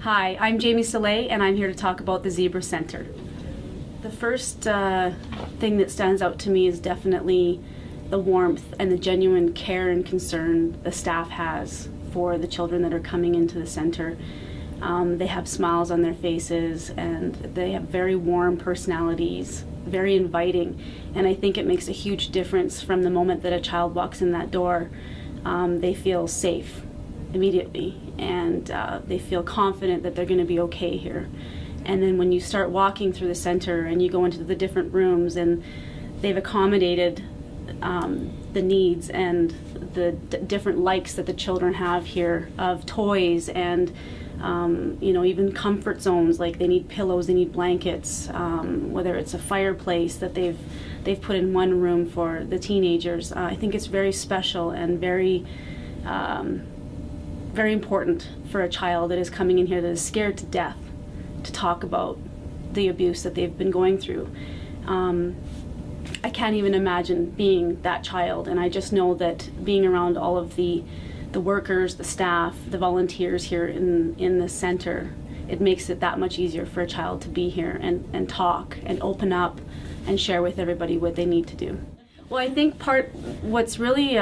Hi, I'm Jamie Salé, and I'm here to talk about the Zebra Center. The first thing that stands out to me is definitely the warmth and the genuine care and concern the staff has for the children that are coming into the center. They have smiles on their faces, and they have very warm personalities, very inviting, and I think it makes a huge difference from the moment that a child walks in that door. They feel safe immediately, and they feel confident that they're going to be okay here. And then when you start walking through the center and you go into the different rooms, and they've accommodated the needs and the different likes that the children have here of toys and even comfort zones, like they need pillows, they need blankets, whether it's a fireplace that they've put in one room for the teenagers. I think it's very special and very important for a child that is coming in here that is scared to death to talk about the abuse that they've been going through. I can't even imagine being that child, and I just know that being around all of the workers, the staff, the volunteers here in the center, it makes it that much easier for a child to be here and talk and open up and share with everybody what they need to do. Well, I think what's really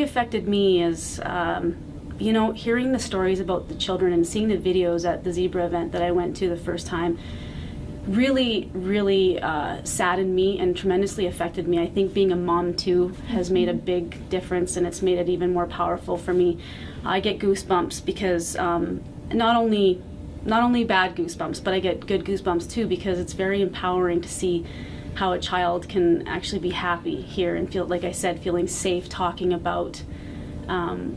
affected me is hearing the stories about the children and seeing the videos at the Zebra event that I went to the first time really saddened me and tremendously affected me. I think being a mom too has made a big difference, and it's made it even more powerful for me. I get goosebumps because not only bad goosebumps, but I get good goosebumps too, because it's very empowering to see how a child can actually be happy here and feel, like I said, feeling safe talking about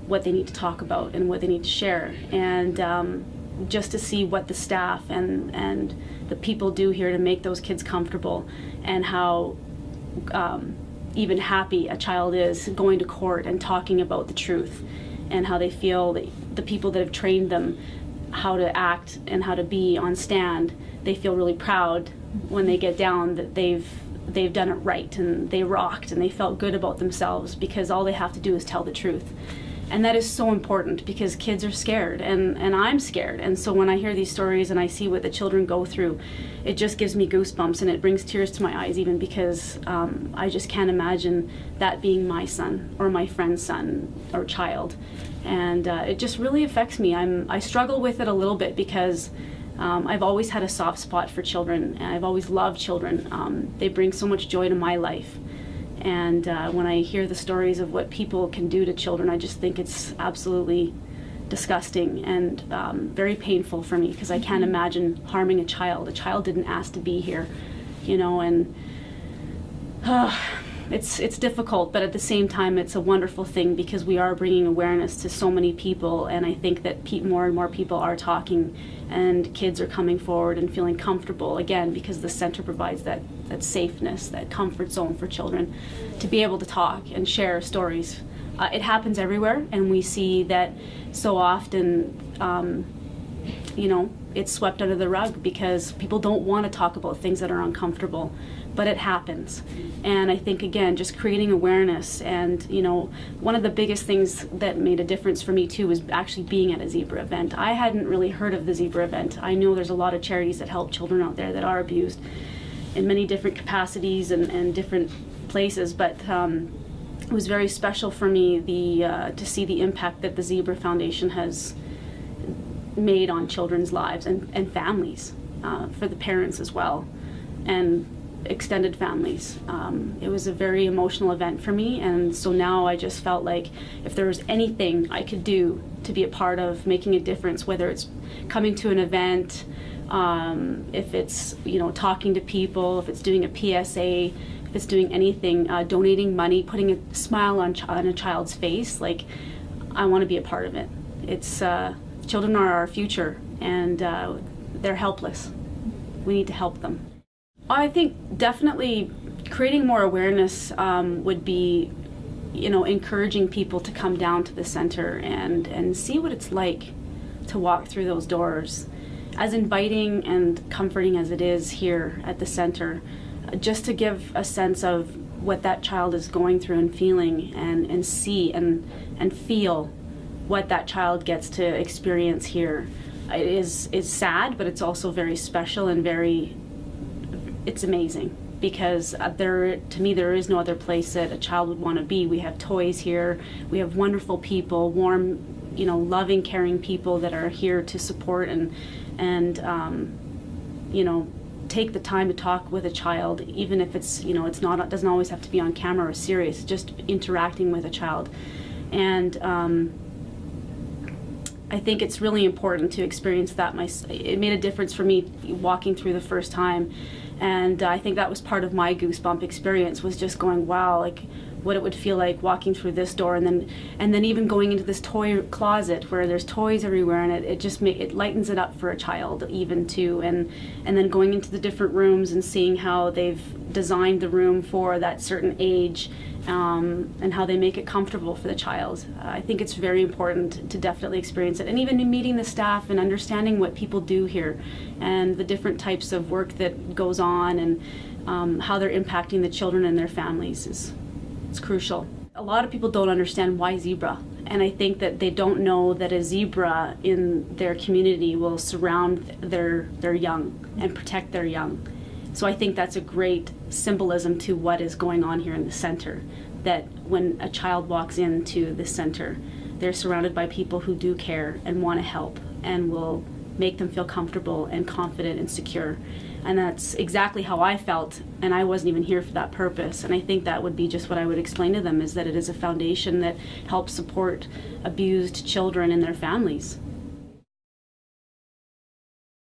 what they need to talk about and what they need to share. And just to see what the staff and the people do here to make those kids comfortable, and how even happy a child is going to court and talking about the truth, and how they feel that the people that have trained them how to act and how to be on stand, they feel really proud when they get down that they've done it right and they rocked and they felt good about themselves, because all they have to do is tell the truth. And that is so important, because kids are scared, and I'm scared. And so when I hear these stories and I see what the children go through, it just gives me goosebumps, and it brings tears to my eyes, even because I just can't imagine that being my son or my friend's son or child. And it just really affects me. I struggle with it a little bit, because I've always had a soft spot for children, and I've always loved children. They bring so much joy to my life. And when I hear the stories of what people can do to children, I just think it's absolutely disgusting and very painful for me, because I can't imagine harming a child. A child didn't ask to be here, and it's difficult, but at the same time, it's a wonderful thing, because we are bringing awareness to so many people, and I think that more and more people are talking, and kids are coming forward and feeling comfortable, again, because the center provides that safeness, that comfort zone for children to be able to talk and share stories. It happens everywhere, and we see that so often, it's swept under the rug because people don't want to talk about things that are uncomfortable, but it happens. And I think, again, just creating awareness, and one of the biggest things that made a difference for me too was actually being at a Zebra event. I hadn't really heard of the Zebra event. I know there's a lot of charities that help children out there that are abused in many different capacities and different places, but it was very special for me to see the impact that the Zebra Foundation has made on children's lives and families, for the parents as well, and extended families. It was a very emotional event for me, and so now I just felt like if there was anything I could do to be a part of making a difference, whether it's coming to an event, if it's talking to people, if it's doing a PSA, if it's doing anything, donating money, putting a smile on a child's face, like, I want to be a part of it. It's children are our future, and they're helpless. We need to help them. I think definitely creating more awareness would be, encouraging people to come down to the center and see what it's like to walk through those doors. As inviting and comforting as it is here at the center, just to give a sense of what that child is going through and feeling, and see and feel what that child gets to experience here. is sad, but it's also very special and it's amazing, because to me there is no other place that a child would want to be. We have toys here, we have wonderful people, warm, loving, caring people that are here to support and take the time to talk with a child, even if it doesn't always have to be on camera or serious, just interacting with a child. And I think it's really important to experience that. It made a difference for me walking through the first time, and I think that was part of my goosebump experience, was just going, wow, like what it would feel like walking through this door, and then even going into this toy closet where there's toys everywhere, and it lightens it up for a child even too, and then going into the different rooms and seeing how they've designed the room for that certain age, and how they make it comfortable for the child. I think it's very important to definitely experience it, and even in meeting the staff and understanding what people do here and the different types of work that goes on, and how they're impacting the children and their families it's crucial. A lot of people don't understand why zebra, and I think that they don't know that a zebra in their community will surround their young and protect their young. So I think that's a great symbolism to what is going on here in the center, that when a child walks into the center, they're surrounded by people who do care and want to help and will make them feel comfortable and confident and secure. And that's exactly how I felt, and I wasn't even here for that purpose. And I think that would be just what I would explain to them, is that it is a foundation that helps support abused children and their families.